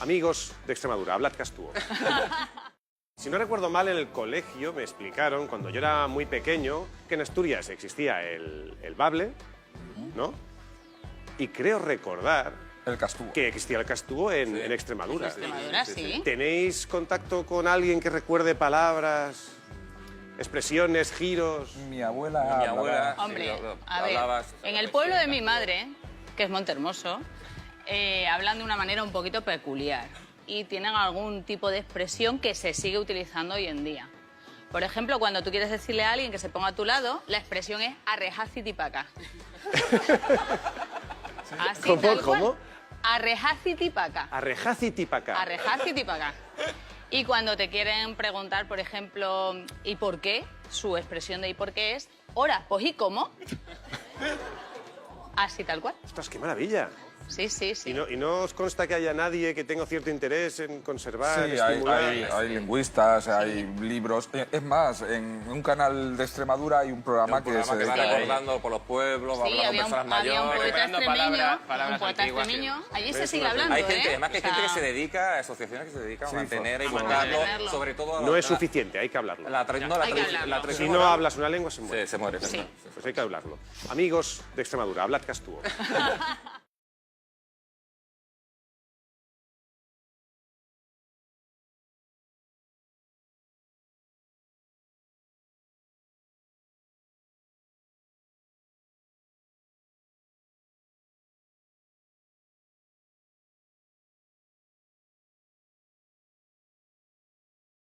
Amigos de Extremadura, hablad Castúo. Si no recuerdo mal, en el colegio me explicaron, cuando yo era muy pequeño, que en Asturias existía el bable, ¿no? Y creo recordar El Castúo. que existía el Castúo en Extremadura. En Extremadura, sí. ¿Tenéis contacto con alguien que recuerde palabras, expresiones, giros? Mi abuela. Mi abuela. Hombre, sí, a ver, hablabas- en el pueblo de mi madre, que es Montehermoso, hablan de una manera un poquito peculiar y tienen algún tipo de expresión que se sigue utilizando hoy en día. Por ejemplo, cuando tú quieres decirle a alguien que se ponga a tu lado, la expresión es arrejacitipaca. Así, ¿Cómo? tal cual. ¿Cómo? Arrejacitipaca. Arrejacitipaca. Arrejacitipaca. Y cuando te quieren preguntar, por ejemplo, ¿y por qué? Su expresión de ¿y por qué? Es, ora, pues ¿y cómo? Así tal cual. Ostras, qué maravilla. Sí, sí, sí. ¿Y no os consta que haya nadie que tenga cierto interés en conservar, Sí, estimular? hay lingüistas, hay libros. Es más, en un canal de Extremadura hay un programa, Un programa que va dedica- recordando por los pueblos, Sí, hablando con había personas un mayores. poeta recuperando extremeño, palabras un poeta antiguas, extremeño. Allí Es se sigue una hablando, Hay gente, ¿eh? además que hay O sea, gente que se dedica, asociaciones que se dedican a Sí, mantener y a buscarlo, mantenerlo. sobre todo... No es suficiente, hay que hablarlo. La Hay que hablarlo. tradición Si no oral- hablas una lengua, se muere. Sí, se muere. Sí. Pues hay que hablarlo. Amigos de Extremadura, hablad Castúo.